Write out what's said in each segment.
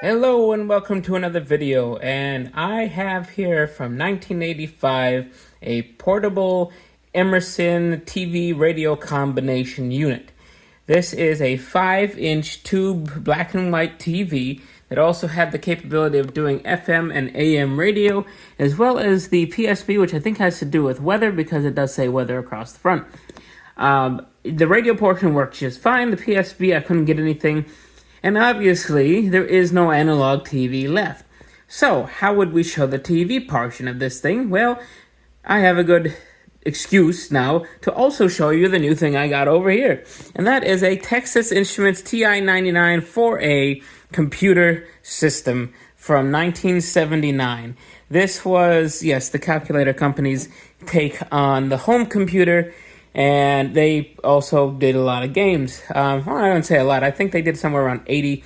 Hello and welcome to another video, and I have here from 1985 a portable Emerson TV radio combination unit. This is a 5-inch tube black and white TV that also had the capability of doing FM and AM radio, as well as the PSB, which I think has to do with weather because it does say weather across the front. The radio portion worked just fine. The PSB, I couldn't get anything. And obviously, there is no analog TV left. So, how would we show the TV portion of this thing? Well, I have a good excuse now to also show you the new thing I got over here. And that is a Texas Instruments TI-99 4A computer system from 1979. This was, yes, the calculator company's take on the home computer. And they also did a lot of games. I don't say a lot. I think they did somewhere around 80.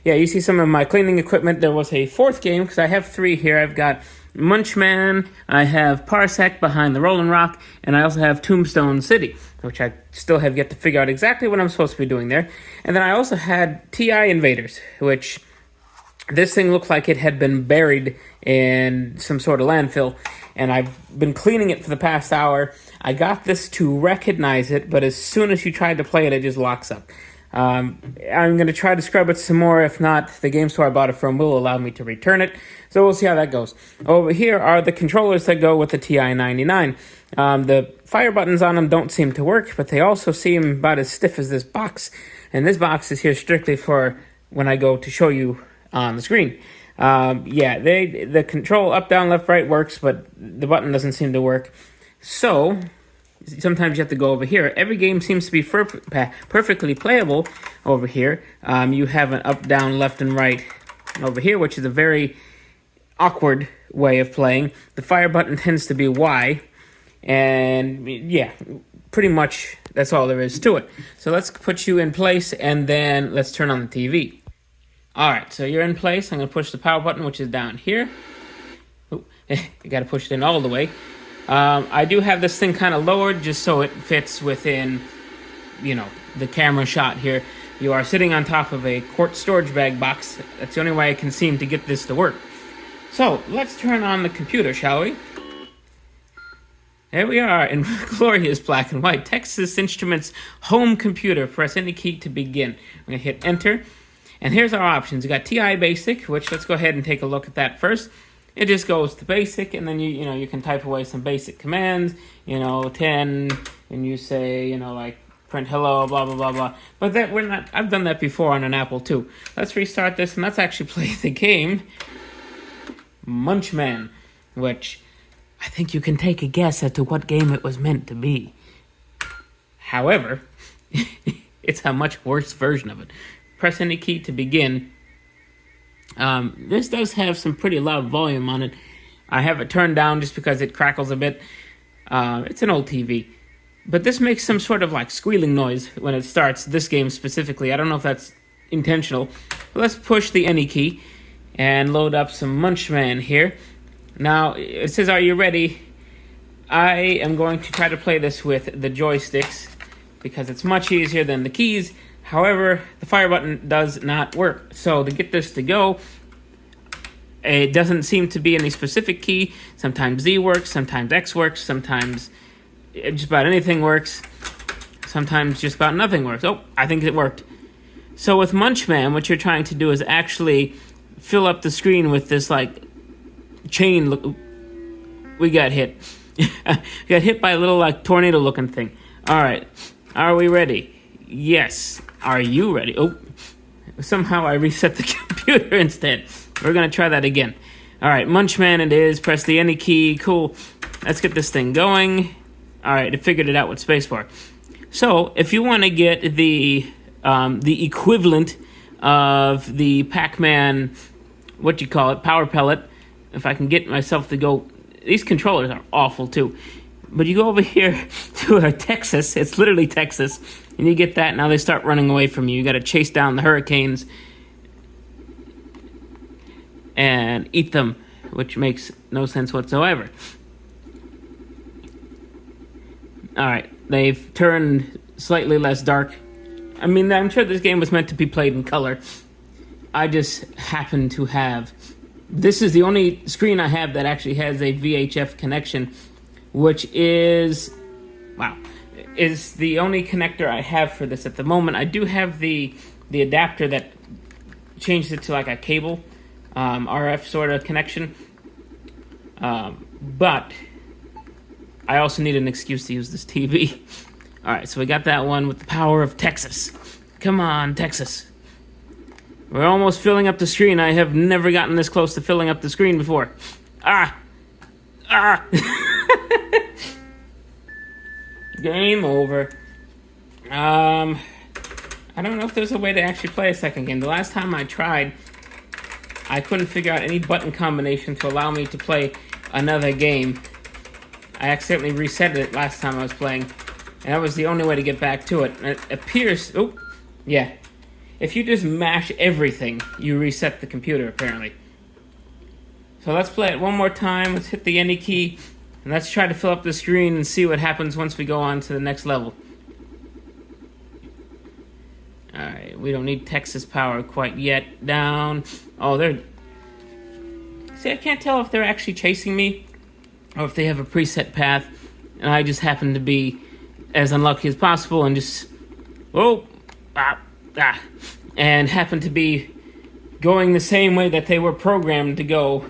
You see some of my cleaning equipment. There was a fourth game, because I have three here. I've got Munchman, I have Parsec Behind the Rolling Rock, and I also have Tombstone City, which I still have yet to figure out exactly what I'm supposed to be doing there. And then I also had TI Invaders, which this thing looked like it had been buried in some sort of landfill, and I've been cleaning it for the past hour. I got this to recognize it, but as soon as you try to play it, it just locks up. I'm going to try to scrub it some more. If not, the game store I bought it from will allow me to return it. So we'll see how that goes. Over here are the controllers that go with the TI-99. The fire buttons on them don't seem to work, but they also seem about as stiff as this box. And this box is here strictly for when I go to show you on the screen. The control up, down, left, right works, but the button doesn't seem to work. So sometimes you have to go over here. Every game seems to be perfectly playable over here. You have an up, down, left, and right over here, which is a very awkward way of playing. The fire button tends to be Y, and yeah, pretty much that's all there is to it. So let's put you in place, and then let's turn on the TV. Alright, so you're in place. I'm going to push the power button, which is down here. Ooh, you got to push it in all the way. I do have this thing kind of lowered just so it fits within, the camera shot here. You are sitting on top of a quart storage bag box. That's the only way I can seem to get this to work. So, let's turn on the computer, shall we? There we are in glorious black and white. Texas Instruments home computer. Press any key to begin. I'm going to hit enter. And here's our options. You got TI Basic, which let's go ahead and take a look at that first. It just goes to basic, and then you can type away some basic commands, 10, and you say, like print hello, blah, blah, blah, blah. But I've done that before on an Apple II. Let's restart this, and let's actually play the game Munchman, which I think you can take a guess as to what game it was meant to be. However, it's a much worse version of it. Press any key to begin. This does have some pretty loud volume on it. I have it turned down just because it crackles a bit. It's an old TV. But this makes some sort of like squealing noise when it starts, this game specifically. I don't know if that's intentional. But let's push the any key and load up some Munchman here. Now, it says, are you ready? I am going to try to play this with the joysticks because it's much easier than the keys. However, the fire button does not work. So to get this to go, it doesn't seem to be any specific key. Sometimes Z works, sometimes X works, sometimes just about anything works. Sometimes just about nothing works. Oh, I think it worked. So with Munchman, what you're trying to do is actually fill up the screen with this like chain. Look, we got hit. We got hit by a little like tornado looking thing. All right, are we ready? Yes. Are you ready? Oh, somehow I reset the computer instead. We're going to try that again. All right, Munchman it is. Press the any key. Cool. Let's get this thing going. All right, it figured it out with spacebar. So, if you want to get the equivalent of the Pac-Man, power pellet, if I can get myself to go... These controllers are awful, too. But you go over here to Texas. It's literally Texas. And you get that, now they start running away from you. You got to chase down the hurricanes and eat them, which makes no sense whatsoever. All right, they've turned slightly less dark. I mean, I'm sure this game was meant to be played in color. I just happen to have... This is the only screen I have that actually has a VHF connection, which is... Wow. Is the only connector I have for this at the moment. I do have the adapter that changed it to like a cable, RF sort of connection. But I also need an excuse to use this TV. Alright, so we got that one with the power of Texas. Come on, Texas. We're almost filling up the screen. I have never gotten this close to filling up the screen before. Ah! Game over. I don't know if there's a way to actually play a second game. The last time I tried, I couldn't figure out any button combination to allow me to play another game. I accidentally reset it last time I was playing, and that was the only way to get back to it. And it appears... Oh, yeah. If you just mash everything, you reset the computer, apparently. So let's play it one more time. Let's hit the any key, and let's try to fill up the screen and see what happens once we go on to the next level. Alright, we don't need Texas power quite yet. Down. Oh, they're... See, I can't tell if they're actually chasing me or if they have a preset path, and I just happen to be as unlucky as possible and just... Oh! And happen to be going the same way that they were programmed to go.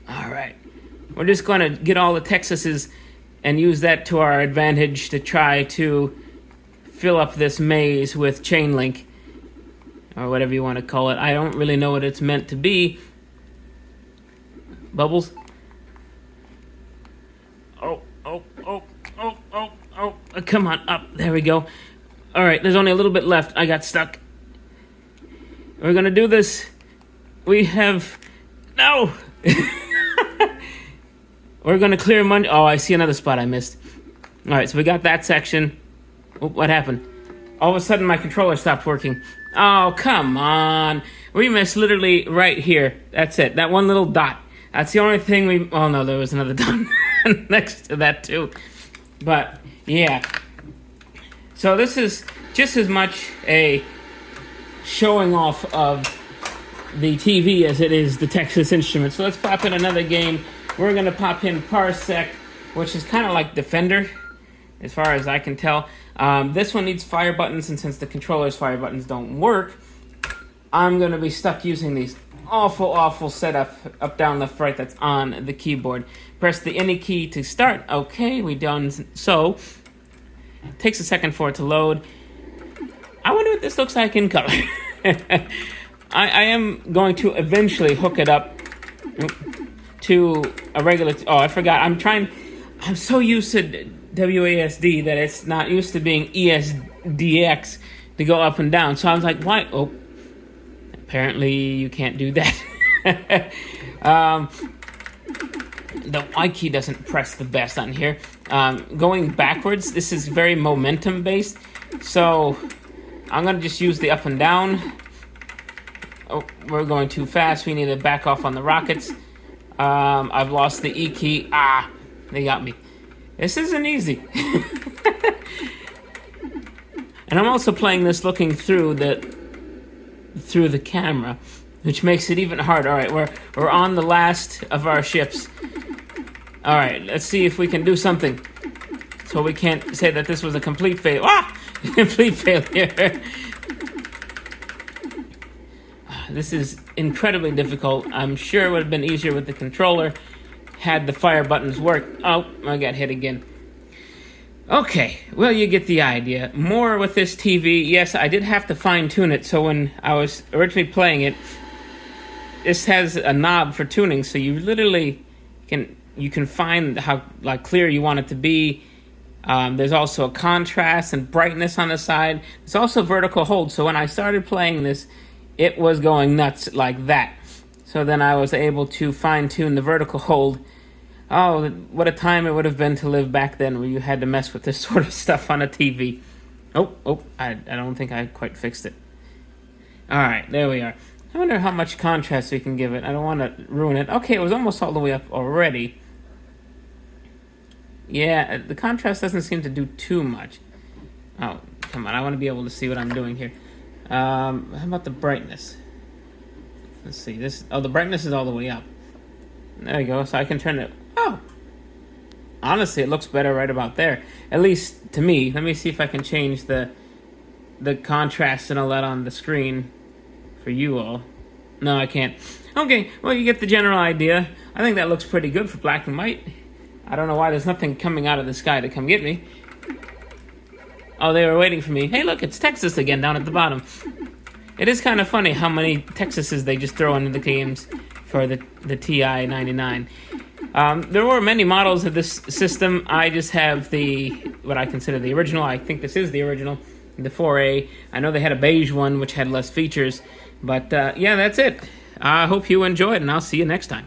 Alright. We're just going to get all the Texases and use that to our advantage to try to fill up this maze with chain link, or whatever you want to call it. I don't really know what it's meant to be. Bubbles? Oh, come on, up. There we go. Alright, there's only a little bit left. I got stuck. We're gonna do this. We have... No! We're gonna clear Monday. Oh, I see another spot I missed. Alright, so we got that section. Oh, what happened? All of a sudden, my controller stopped working. Oh, come on. We missed literally right here. That's it. That one little dot. That's the only thing we... Oh, no, there was another dot next to that, too. But, yeah. So this is just as much a showing off of the TV as it is the Texas Instruments. So let's pop in another game. We're going to pop in Parsec, which is kind of like Defender, as far as I can tell. This one needs fire buttons, and since the controller's fire buttons don't work, I'm going to be stuck using these awful setup up, down, left, right that's on the keyboard. Press the any key to start. Okay, we done so. It takes a second for it to load. I wonder what this looks like in color. I am going to eventually hook it up to a regular... Oh, I forgot. I'm so used to WASD that it's not used to being ESDX to go up and down. So I was like, why? Oh, apparently you can't do that. The Y key doesn't press the best on here. Going backwards, this is very momentum based. So I'm going to just use the up and down. Oh, we're going too fast. We need to back off on the rockets. I've lost the E key. They got me. This isn't easy. And I'm also playing this looking through the camera, which makes it even harder. All right, we're on the last of our ships. All right, let's see if we can do something. So we can't say that this was a complete fail. Complete failure. This is incredibly difficult. I'm sure it would have been easier with the controller had the fire buttons worked. Oh, I got hit again. Okay, well, you get the idea. More with this TV. Yes, I did have to fine-tune it, so when I was originally playing it, this has a knob for tuning, so you literally can find how clear you want it to be. There's also a contrast and brightness on the side. There's also vertical hold, so when I started playing this, it was going nuts like that. So then I was able to fine-tune the vertical hold. Oh, what a time it would have been to live back then where you had to mess with this sort of stuff on a TV. I don't think I quite fixed it. Alright, there we are. I wonder how much contrast we can give it. I don't want to ruin it. Okay, it was almost all the way up already. Yeah, the contrast doesn't seem to do too much. Oh, come on, I want to be able to see what I'm doing here. How about the brightness? Let's see, the brightness is all the way up. There you go, so I can turn it, honestly, it looks better right about there. At least to me. Let me see if I can change the contrast and all that on the screen for you all. No, I can't. Okay, well, you get the general idea. I think that looks pretty good for black and white. I don't know why there's nothing coming out of the sky to come get me. Oh, they were waiting for me. Hey, look, it's Texas again down at the bottom. It is kind of funny how many Texases they just throw into the games for the TI-99. There were many models of this system. I just have what I consider the original. I think this is the original, the 4A. I know they had a beige one, which had less features. But, yeah, that's it. I hope you enjoyed, and I'll see you next time.